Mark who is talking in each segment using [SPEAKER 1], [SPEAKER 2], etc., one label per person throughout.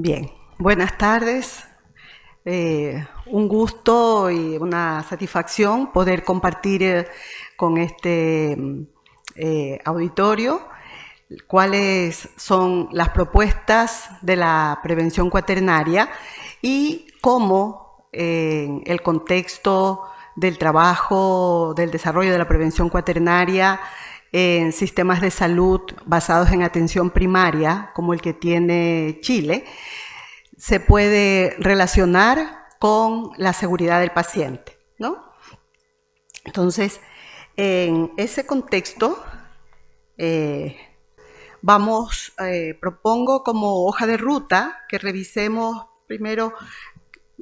[SPEAKER 1] Bien, buenas tardes. Un gusto y una satisfacción poder compartir con este auditorio cuáles son las propuestas de la prevención cuaternaria y cómo en el contexto del trabajo, del desarrollo de la prevención cuaternaria en sistemas de salud basados en atención primaria, como el que tiene Chile, se puede relacionar con la seguridad del paciente, ¿no? Entonces, en ese contexto, propongo como hoja de ruta que revisemos primero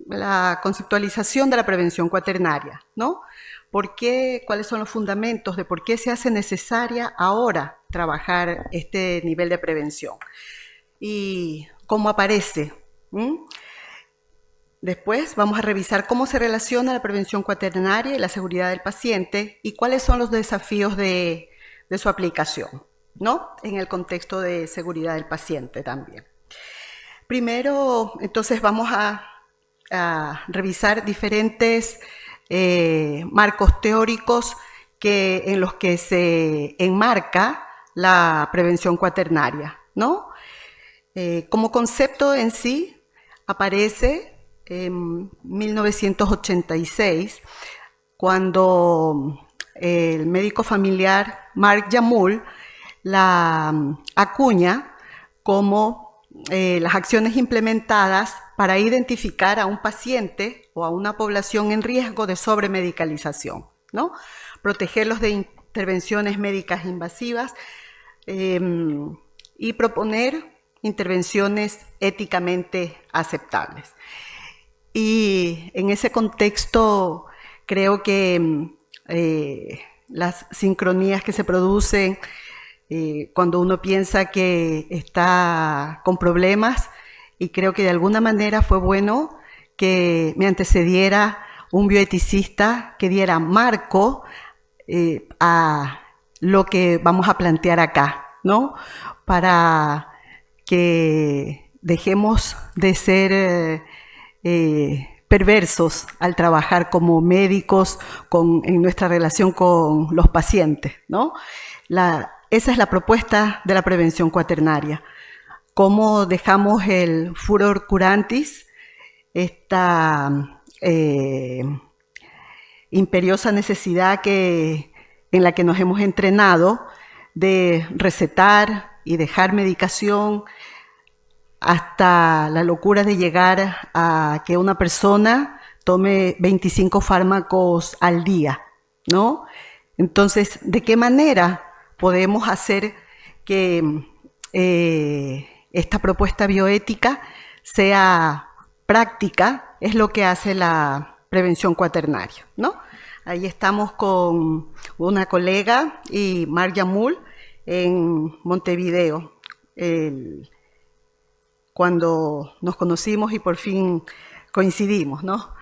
[SPEAKER 1] la conceptualización de la prevención cuaternaria, ¿no? ¿Por qué? ¿Cuáles son los fundamentos de por qué se hace necesaria ahora trabajar este nivel de prevención? Y cómo aparece. Después vamos a revisar cómo se relaciona la prevención cuaternaria y la seguridad del paciente y cuáles son los desafíos de su aplicación, ¿no? En el contexto de seguridad del paciente también. Primero, entonces vamos a revisar diferentes marcos teóricos en los que se enmarca la prevención cuaternaria, ¿no? Como concepto en sí aparece en 1986 cuando el médico familiar Mark Yamul la acuña como las acciones implementadas para identificar a un paciente o a una población en riesgo de sobremedicalización, ¿no? Protegerlos de intervenciones médicas invasivas y proponer intervenciones éticamente aceptables. Y en ese contexto creo que las sincronías que se producen cuando uno piensa que está con problemas, y creo que de alguna manera fue bueno que me antecediera un bioeticista que diera marco a lo que vamos a plantear acá, ¿no? Para que dejemos de ser perversos al trabajar como médicos en nuestra relación con los pacientes, ¿no? Esa es la propuesta de la prevención cuaternaria. Cómo dejamos el furor curantis, esta imperiosa necesidad en la que nos hemos entrenado de recetar y dejar medicación, hasta la locura de llegar a que una persona tome 25 fármacos al día, ¿no? Entonces, ¿de qué manera podemos hacer que esta propuesta bioética sea práctica? Es lo que hace la prevención cuaternaria, ¿no? Ahí estamos con una colega y Mark Yamul en Montevideo, cuando nos conocimos y por fin coincidimos, ¿no?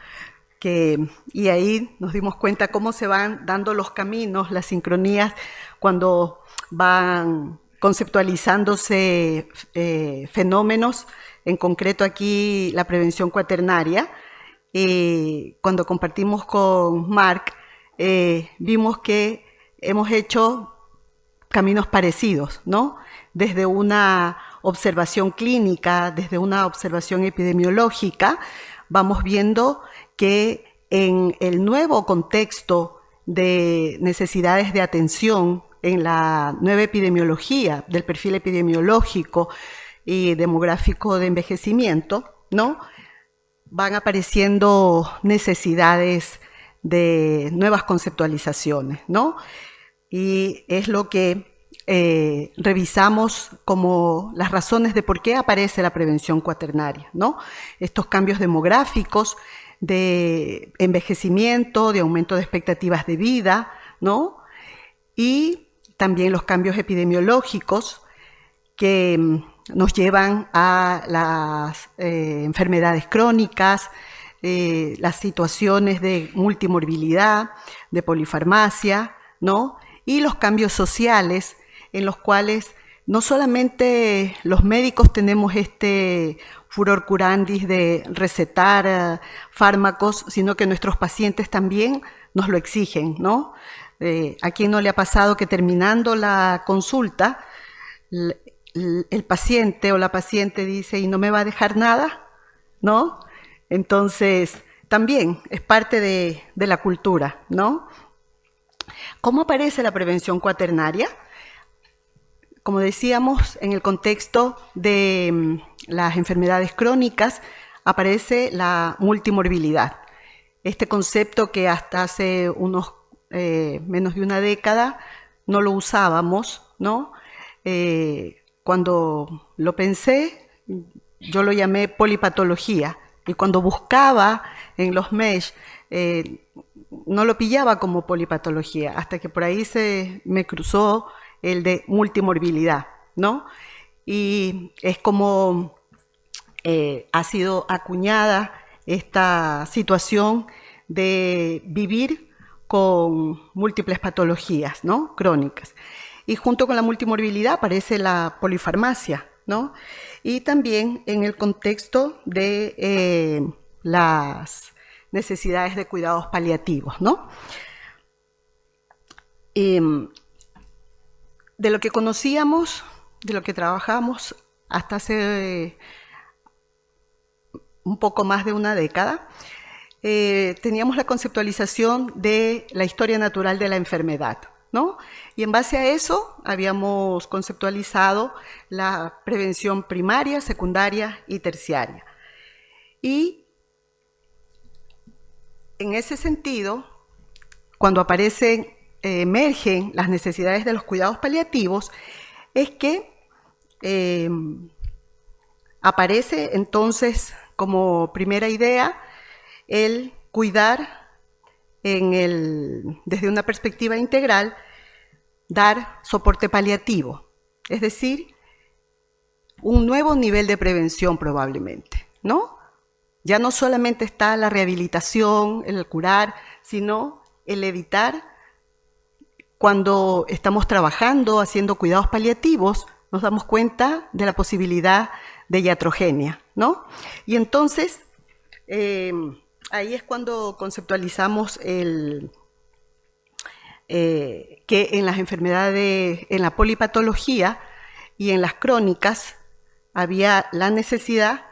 [SPEAKER 1] Y ahí nos dimos cuenta cómo se van dando los caminos, las sincronías, cuando van conceptualizándose fenómenos, en concreto aquí la prevención cuaternaria. Cuando compartimos con Mark, vimos que hemos hecho caminos parecidos, ¿no? Desde una observación clínica, desde una observación epidemiológica, vamos viendo que en el nuevo contexto de necesidades de atención, en la nueva epidemiología, del perfil epidemiológico y demográfico de envejecimiento, ¿no? Van apareciendo necesidades de nuevas conceptualizaciones, ¿no? Y es lo que revisamos como las razones de por qué aparece la prevención cuaternaria, ¿no? Estos cambios demográficos de envejecimiento, de aumento de expectativas de vida, ¿no? Y también los cambios epidemiológicos que nos llevan a las enfermedades crónicas, las situaciones de multimorbilidad, de polifarmacia, ¿no? Y los cambios sociales en los cuales no solamente los médicos tenemos este furor curandis de recetar fármacos, sino que nuestros pacientes también nos lo exigen, ¿no? ¿A quién no le ha pasado que terminando la consulta, el paciente o la paciente dice, ¿y no me va a dejar nada? ¿No? Entonces, también es parte de la cultura, ¿no? ¿Cómo aparece la prevención cuaternaria? Como decíamos, en el contexto de las enfermedades crónicas aparece la multimorbilidad. Este concepto que hasta hace unos menos de una década no lo usábamos, ¿no? Cuando lo pensé, yo lo llamé polipatología, y cuando buscaba en los MESH, no lo pillaba como polipatología, hasta que por ahí se me cruzó el de multimorbilidad, ¿no? Y es como ha sido acuñada esta situación de vivir con múltiples patologías, ¿no? Crónicas. Y junto con la multimorbilidad aparece la polifarmacia, ¿no? Y también en el contexto de las necesidades de cuidados paliativos, ¿no? De lo que conocíamos, de lo que trabajamos hasta hace un poco más de una década, teníamos la conceptualización de la historia natural de la enfermedad, ¿no? Y en base a eso habíamos conceptualizado la prevención primaria, secundaria y terciaria. Y en ese sentido, cuando emergen las necesidades de los cuidados paliativos, es que aparece entonces como primera idea el cuidar desde una perspectiva integral, dar soporte paliativo, es decir, un nuevo nivel de prevención probablemente, ¿no? Ya no solamente está la rehabilitación, el curar, sino el evitar. Cuando estamos trabajando, haciendo cuidados paliativos, nos damos cuenta de la posibilidad de iatrogenia, ¿no? Y entonces, ahí es cuando conceptualizamos que en las enfermedades, en la polipatología y en las crónicas, había la necesidad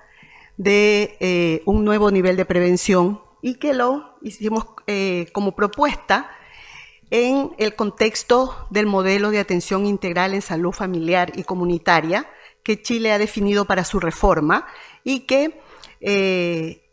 [SPEAKER 1] de un nuevo nivel de prevención y que lo hicimos como propuesta en el contexto del modelo de atención integral en salud familiar y comunitaria que Chile ha definido para su reforma y que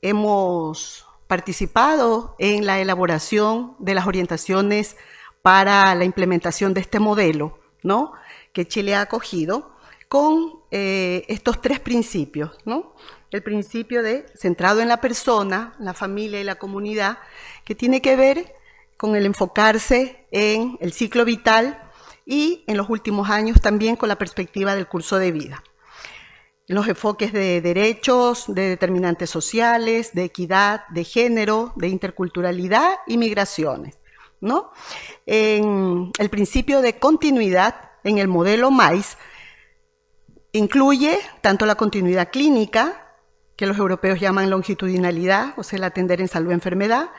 [SPEAKER 1] hemos participado en la elaboración de las orientaciones para la implementación de este modelo, ¿no? Que Chile ha acogido con estos tres principios, ¿no? El principio de centrado en la persona, la familia y la comunidad, que tiene que ver con el enfocarse en el ciclo vital y en los últimos años también con la perspectiva del curso de vida. Los enfoques de derechos, de determinantes sociales, de equidad, de género, de interculturalidad y migraciones, ¿no? El principio de continuidad en el modelo MAIS incluye tanto la continuidad clínica, que los europeos llaman longitudinalidad, o sea, el atender en salud y enfermedad,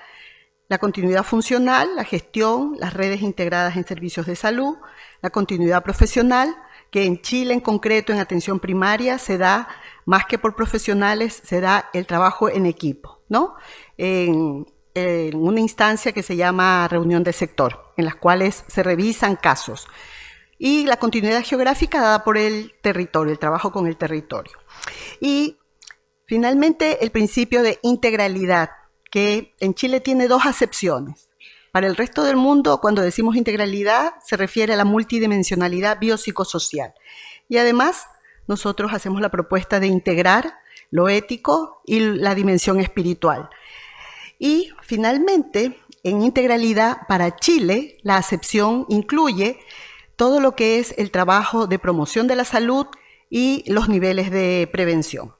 [SPEAKER 1] la continuidad funcional, la gestión, las redes integradas en servicios de salud, la continuidad profesional, que en Chile en concreto en atención primaria se da, más que por profesionales, se da el trabajo en equipo, ¿no? En una instancia que se llama reunión de sector, en las cuales se revisan casos. Y la continuidad geográfica dada por el territorio, el trabajo con el territorio. Y finalmente el principio de integralidad, que en Chile tiene dos acepciones. Para el resto del mundo, cuando decimos integralidad, se refiere a la multidimensionalidad biopsicosocial. Y además, nosotros hacemos la propuesta de integrar lo ético y la dimensión espiritual. Y finalmente, en integralidad para Chile, la acepción incluye todo lo que es el trabajo de promoción de la salud y los niveles de prevención.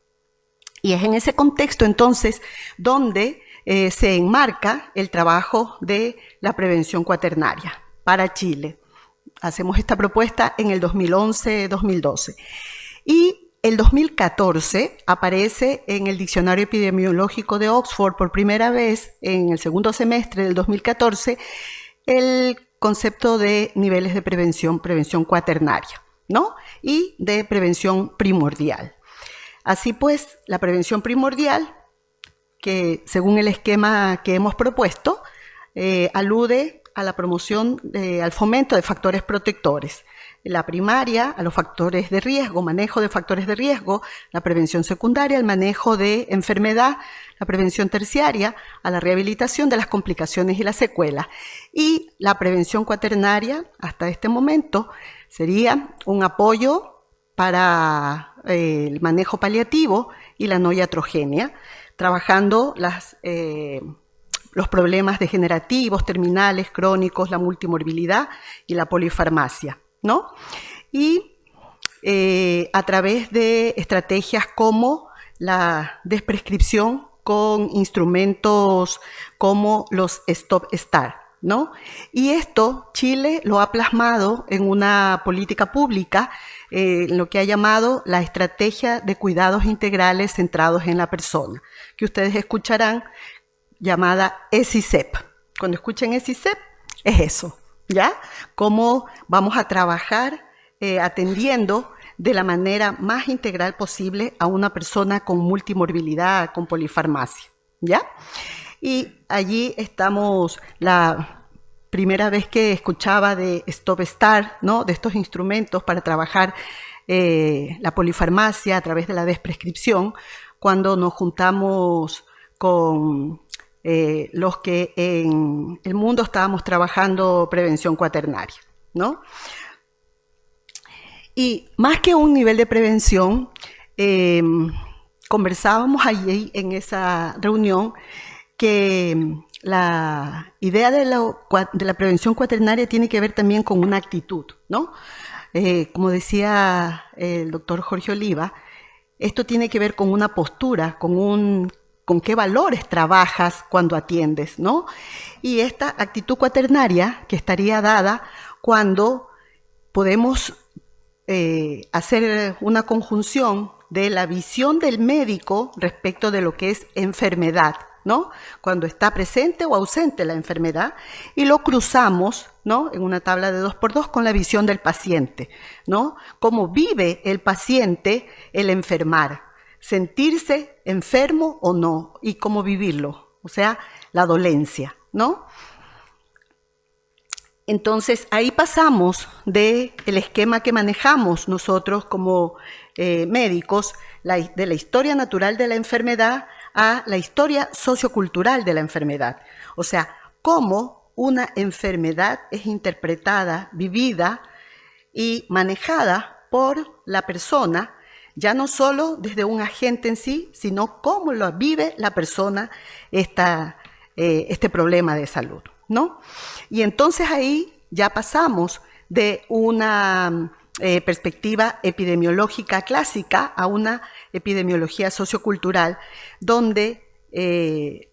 [SPEAKER 1] Y es en ese contexto, entonces, donde se enmarca el trabajo de la prevención cuaternaria para Chile. hacemos esta propuesta en el 2011-2012. Y el 2014 aparece en el Diccionario Epidemiológico de Oxford por primera vez, en el segundo semestre del 2014, el concepto de niveles de prevención cuaternaria, ¿no? Y de prevención primordial. Así pues, la prevención primordial, que según el esquema que hemos propuesto, alude a la promoción, al fomento de factores protectores. La primaria, a los factores de riesgo, manejo de factores de riesgo; la prevención secundaria, el manejo de enfermedad; la prevención terciaria, a la rehabilitación de las complicaciones y las secuelas. Y la prevención cuaternaria, hasta este momento, sería un apoyo para el manejo paliativo y la no iatrogenia, trabajando los problemas degenerativos, terminales, crónicos, la multimorbilidad y la polifarmacia, ¿no? Y a través de estrategias como la desprescripción con instrumentos como los Stop-Start, ¿no? Y esto Chile lo ha plasmado en una política pública, lo que ha llamado la Estrategia de Cuidados Integrales Centrados en la Persona, que ustedes escucharán, llamada ESICEP. Cuando escuchen ESICEP, es eso, ¿ya? Cómo vamos a trabajar atendiendo de la manera más integral posible a una persona con multimorbilidad, con polifarmacia, ¿ya? Y allí estamos, la primera vez que escuchaba de Stop-Start, ¿no? De estos instrumentos para trabajar la polifarmacia a través de la desprescripción, cuando nos juntamos con los que en el mundo estábamos trabajando prevención cuaternaria, ¿no? Y más que un nivel de prevención, conversábamos allí en esa reunión que la idea de la prevención cuaternaria tiene que ver también con una actitud, ¿no? Como decía el doctor Jorge Oliva, esto tiene que ver con una postura, con qué valores trabajas cuando atiendes, ¿no? Y esta actitud cuaternaria que estaría dada cuando podemos hacer una conjunción de la visión del médico respecto de lo que es enfermedad, ¿no? Cuando está presente o ausente la enfermedad, y lo cruzamos, ¿no? En una tabla de 2x2 con la visión del paciente, ¿no? Cómo vive el paciente el enfermar, sentirse enfermo o no, y cómo vivirlo, o sea, la dolencia, ¿no? Entonces, ahí pasamos del esquema que manejamos nosotros como médicos, de la historia natural de la enfermedad a la historia sociocultural de la enfermedad. O sea, cómo una enfermedad es interpretada, vivida y manejada por la persona, ya no solo desde un agente en sí, sino cómo lo vive la persona este problema de salud, ¿no? Y entonces ahí ya pasamos de una perspectiva epidemiológica clásica a una epidemiología sociocultural, donde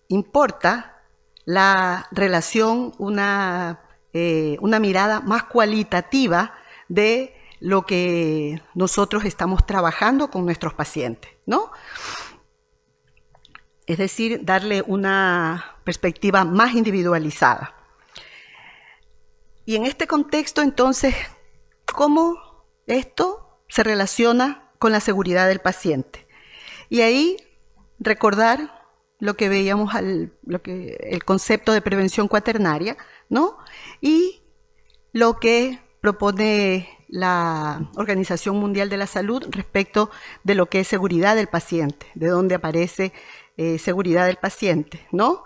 [SPEAKER 1] importa la relación, una mirada más cualitativa de lo que nosotros estamos trabajando con nuestros pacientes, ¿no? Es decir, darle una perspectiva más individualizada. Y en este contexto, entonces, ¿cómo esto se relaciona con la seguridad del paciente? Y ahí recordar lo que veíamos, el concepto de prevención cuaternaria, ¿no? Y lo que propone la Organización Mundial de la Salud respecto de lo que es seguridad del paciente, de dónde aparece seguridad del paciente, ¿no?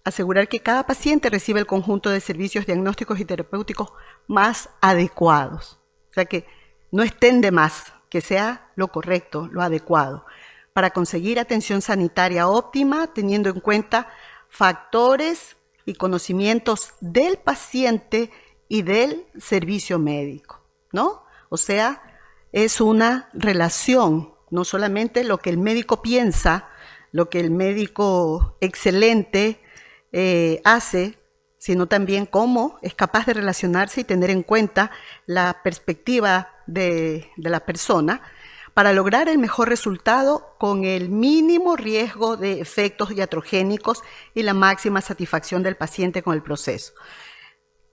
[SPEAKER 1] Asegurar que cada paciente recibe el conjunto de servicios diagnósticos y terapéuticos más adecuados. O sea, que no estén de más, que sea lo correcto, lo adecuado, para conseguir atención sanitaria óptima, teniendo en cuenta factores y conocimientos del paciente y del servicio médico, ¿no? O sea, es una relación, no solamente lo que el médico piensa, lo que el médico excelente hace, sino también cómo es capaz de relacionarse y tener en cuenta la perspectiva de la persona para lograr el mejor resultado con el mínimo riesgo de efectos iatrogénicos y la máxima satisfacción del paciente con el proceso.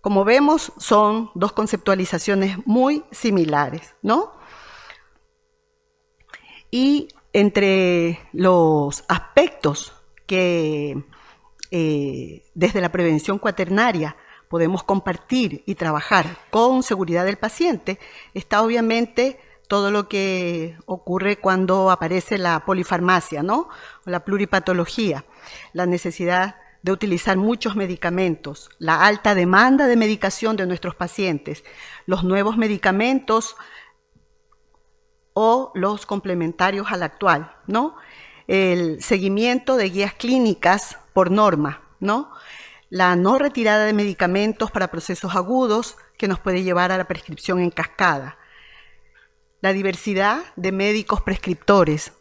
[SPEAKER 1] Como vemos, son dos conceptualizaciones muy similares, ¿no? Y entre los aspectos que desde la prevención cuaternaria podemos compartir y trabajar con seguridad del paciente, está obviamente todo lo que ocurre cuando aparece la polifarmacia, ¿no? O la pluripatología, la necesidad de utilizar muchos medicamentos, la alta demanda de medicación de nuestros pacientes, los nuevos medicamentos o los complementarios al actual, ¿no? El seguimiento de guías clínicas por norma, ¿no? La no retirada de medicamentos para procesos agudos que nos puede llevar a la prescripción en cascada. La diversidad de médicos prescriptores,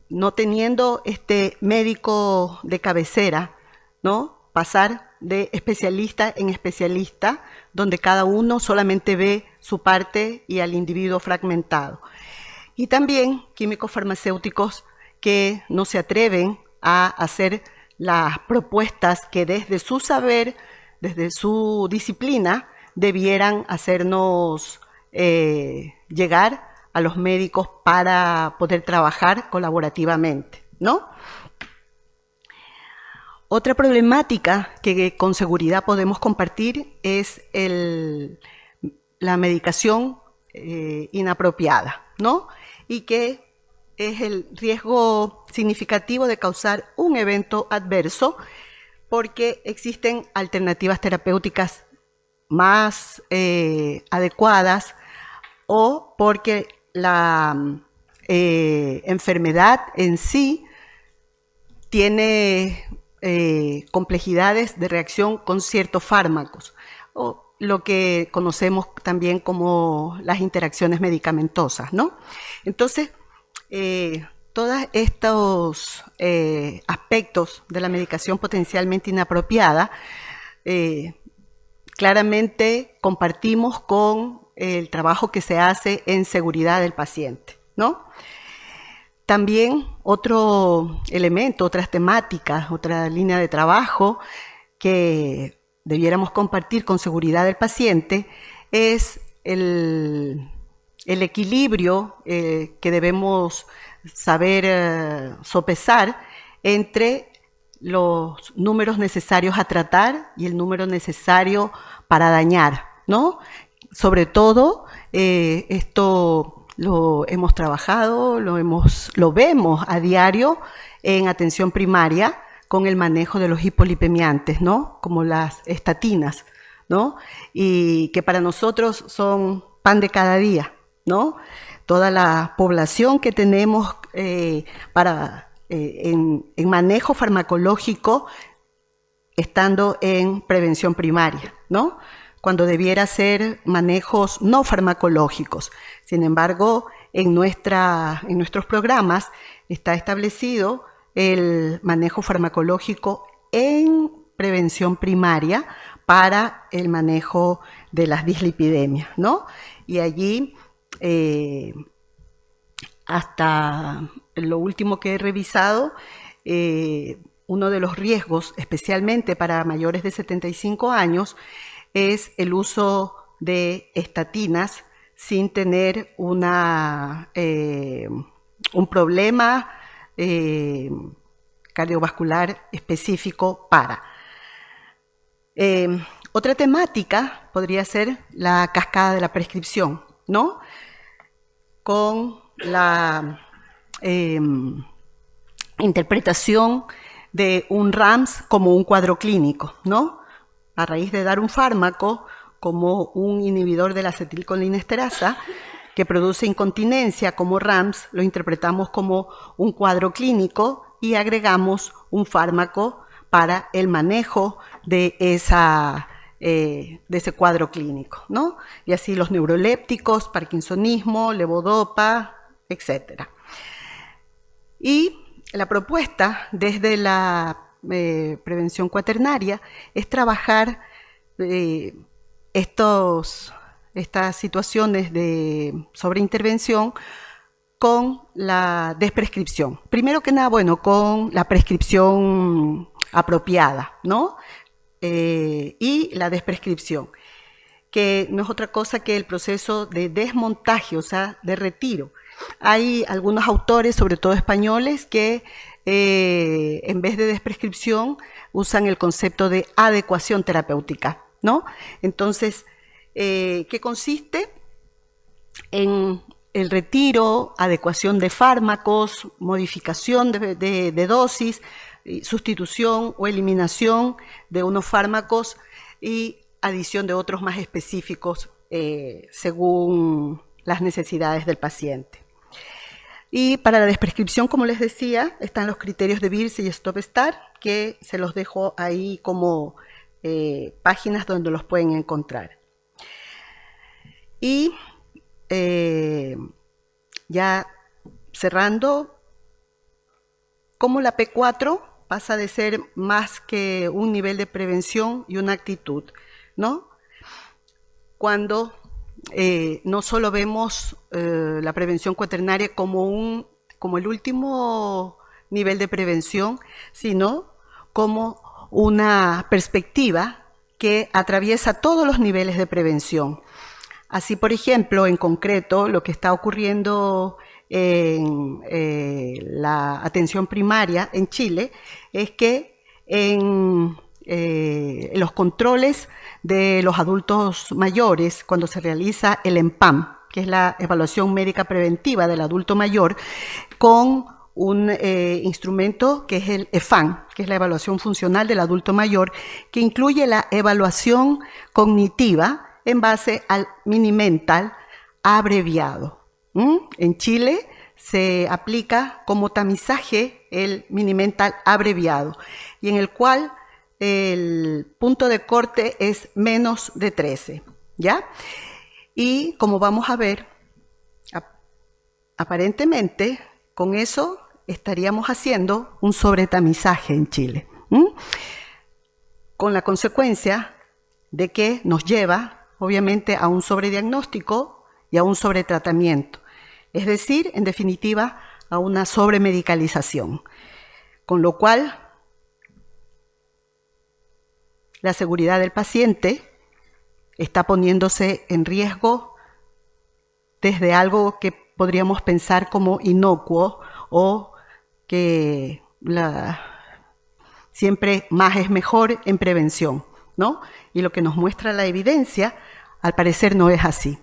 [SPEAKER 1] no teniendo este médico de cabecera, ¿no? Pasar de especialista en especialista, donde cada uno solamente ve su parte y al individuo fragmentado. Y también químicos farmacéuticos que no se atreven a hacer las propuestas que desde su saber, desde su disciplina, debieran hacernos llegar a los médicos para poder trabajar colaborativamente, ¿no? Otra problemática que con seguridad podemos compartir es la medicación inapropiada, ¿no? Y que es el riesgo significativo de causar un evento adverso porque existen alternativas terapéuticas más adecuadas o porque la enfermedad en sí tiene complejidades de reacción con ciertos fármacos, o lo que conocemos también como las interacciones medicamentosas, ¿no? Entonces, todos estos aspectos de la medicación potencialmente inapropiada, claramente compartimos con el trabajo que se hace en seguridad del paciente, ¿no? También otro elemento, otras temáticas, otra línea de trabajo que debiéramos compartir con seguridad del paciente es el equilibrio que debemos saber sopesar entre los números necesarios a tratar y el número necesario para dañar, ¿no? Sobre todo, esto lo hemos trabajado, lo vemos a diario en atención primaria con el manejo de los hipolipemiantes, ¿no? Como las estatinas, ¿no? Y que para nosotros son pan de cada día, ¿no? Toda la población que tenemos en manejo farmacológico estando en prevención primaria, ¿no? Cuando debiera ser manejos no farmacológicos. Sin embargo, en nuestros programas está establecido el manejo farmacológico en prevención primaria para el manejo de las dislipidemias, ¿no? Y allí, hasta lo último que he revisado, uno de los riesgos, especialmente para mayores de 75 años, es el uso de estatinas sin tener un problema cardiovascular específico para. Otra temática podría ser la cascada de la prescripción, ¿no? Con la interpretación de un RAMS como un cuadro clínico, ¿no? A raíz de dar un fármaco como un inhibidor de la acetilcolinesterasa que produce incontinencia como RAMS, lo interpretamos como un cuadro clínico y agregamos un fármaco para el manejo de ese cuadro clínico, ¿no? Y así los neurolépticos, parkinsonismo, levodopa, etc. Y la propuesta desde la prevención cuaternaria es trabajar estas situaciones de sobreintervención con la desprescripción. Primero que nada, bueno, con la prescripción apropiada, ¿no? Y la desprescripción, que no es otra cosa que el proceso de desmontaje, o sea, de retiro. Hay algunos autores, sobre todo españoles, que en vez de desprescripción usan el concepto de adecuación terapéutica, ¿no? Entonces, ¿qué consiste? En el retiro, adecuación de fármacos, modificación de dosis, sustitución o eliminación de unos fármacos y adición de otros más específicos según las necesidades del paciente. Y para la desprescripción, como les decía, están los criterios de Beers y Stop-Start, que se los dejo ahí como páginas donde los pueden encontrar. Y ya cerrando, como la P4 pasa de ser más que un nivel de prevención y una actitud, ¿no? Cuando no solo vemos la prevención cuaternaria como el último nivel de prevención, sino como una perspectiva que atraviesa todos los niveles de prevención. Así, por ejemplo, en concreto, lo que está ocurriendo en la atención primaria en Chile es que en los controles de los adultos mayores, cuando se realiza el EMPAM, que es la evaluación médica preventiva del adulto mayor, con un instrumento que es el EFAN, que es la evaluación funcional del adulto mayor, que incluye la evaluación cognitiva en base al Mini-Mental abreviado. En Chile se aplica como tamizaje el Mini-Mental abreviado, y en el cual el punto de corte es menos de 13, ¿ya? Y como vamos a ver, aparentemente con eso estaríamos haciendo un sobretamizaje en Chile, con la consecuencia de que nos lleva, obviamente, a un sobrediagnóstico y a un sobretratamiento, es decir, en definitiva, a una sobremedicalización, con lo cual la seguridad del paciente está poniéndose en riesgo desde algo que podríamos pensar como inocuo o que siempre más es mejor en prevención, ¿no? Y lo que nos muestra la evidencia, al parecer no es así.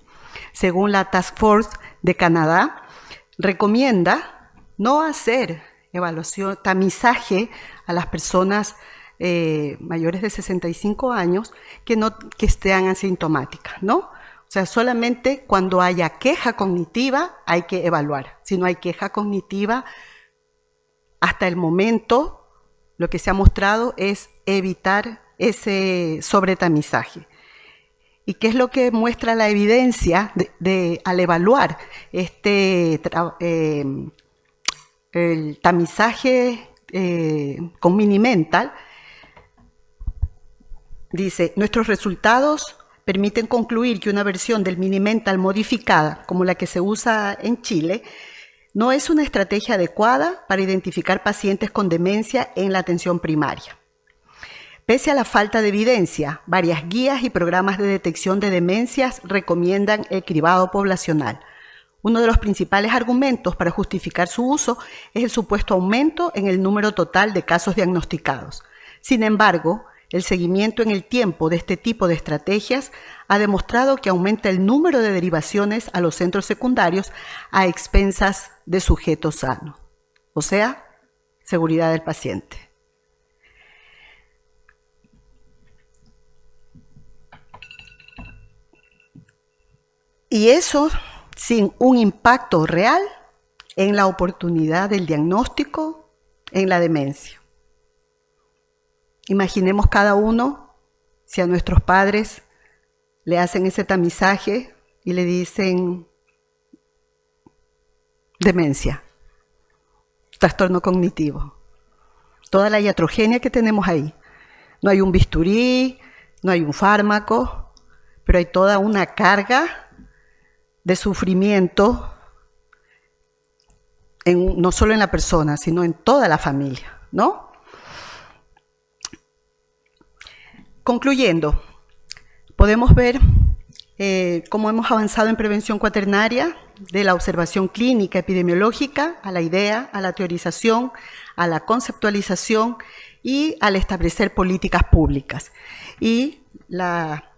[SPEAKER 1] Según la Task Force de Canadá, recomienda no hacer evaluación, tamizaje a las personas mayores de 65 años que estén asintomáticas, ¿no? O sea, solamente cuando haya queja cognitiva hay que evaluar. Si no hay queja cognitiva, hasta el momento lo que se ha mostrado es evitar ese sobretamizaje. ¿Y qué es lo que muestra la evidencia al evaluar el tamizaje con Mini-Mental? Dice, nuestros resultados permiten concluir que una versión del Mini-Mental modificada, como la que se usa en Chile, no es una estrategia adecuada para identificar pacientes con demencia en la atención primaria. Pese a la falta de evidencia, varias guías y programas de detección de demencias recomiendan el cribado poblacional. Uno de los principales argumentos para justificar su uso es el supuesto aumento en el número total de casos diagnosticados. Sin embargo, el seguimiento en el tiempo de este tipo de estrategias ha demostrado que aumenta el número de derivaciones a los centros secundarios a expensas de sujetos sanos, o sea, seguridad del paciente. Y eso sin un impacto real en la oportunidad del diagnóstico en la demencia. Imaginemos cada uno si a nuestros padres le hacen ese tamizaje y le dicen demencia, trastorno cognitivo. toda la iatrogenia que tenemos ahí. No hay un bisturí, no hay un fármaco, pero hay toda una carga de sufrimiento, no solo en la persona, sino en toda la familia, ¿no? Concluyendo, podemos ver cómo hemos avanzado en prevención cuaternaria, de la observación clínica epidemiológica a la idea, a la teorización, a la conceptualización y al establecer políticas públicas. Y la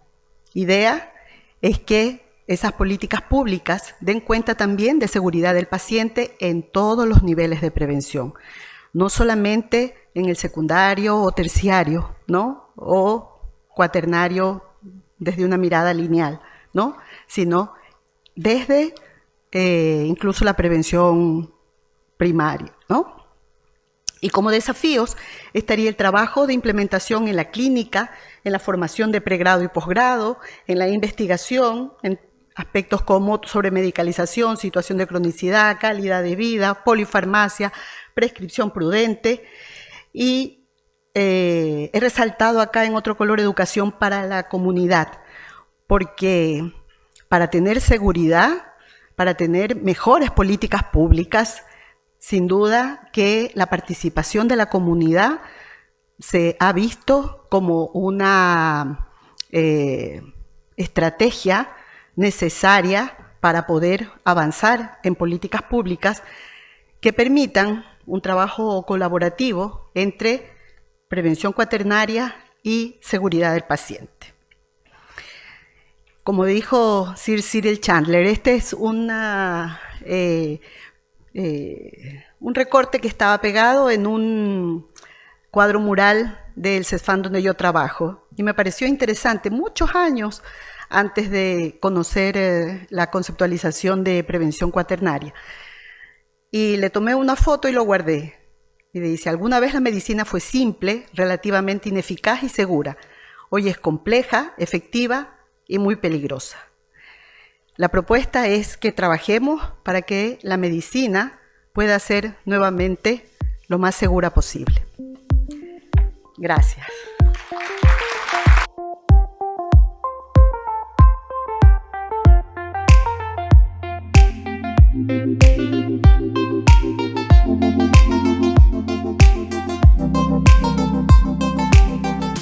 [SPEAKER 1] idea es que esas políticas públicas den cuenta también de seguridad del paciente en todos los niveles de prevención, no solamente en el secundario o terciario, ¿no? O cuaternario desde una mirada lineal, ¿no? Sino desde incluso la prevención primaria, ¿no? Y como desafíos estaría el trabajo de implementación en la clínica, en la formación de pregrado y posgrado, en la investigación, en aspectos como sobremedicalización, situación de cronicidad, calidad de vida, polifarmacia, prescripción prudente. Y he resaltado acá en otro color educación para la comunidad, porque para tener seguridad, para tener mejores políticas públicas, sin duda que la participación de la comunidad se ha visto como una estrategia necesaria para poder avanzar en políticas públicas que permitan un trabajo colaborativo entre prevención cuaternaria y seguridad del paciente. Como dijo Sir Cyril Chandler, este es un recorte que estaba pegado en un cuadro mural del CESFAM donde yo trabajo y me pareció interesante, muchos años antes de conocer la conceptualización de prevención cuaternaria. Y le tomé una foto y lo guardé. Y dice, alguna vez la medicina fue simple, relativamente ineficaz y segura. Hoy es compleja, efectiva y muy peligrosa. La propuesta es que trabajemos para que la medicina pueda ser nuevamente lo más segura posible. Gracias.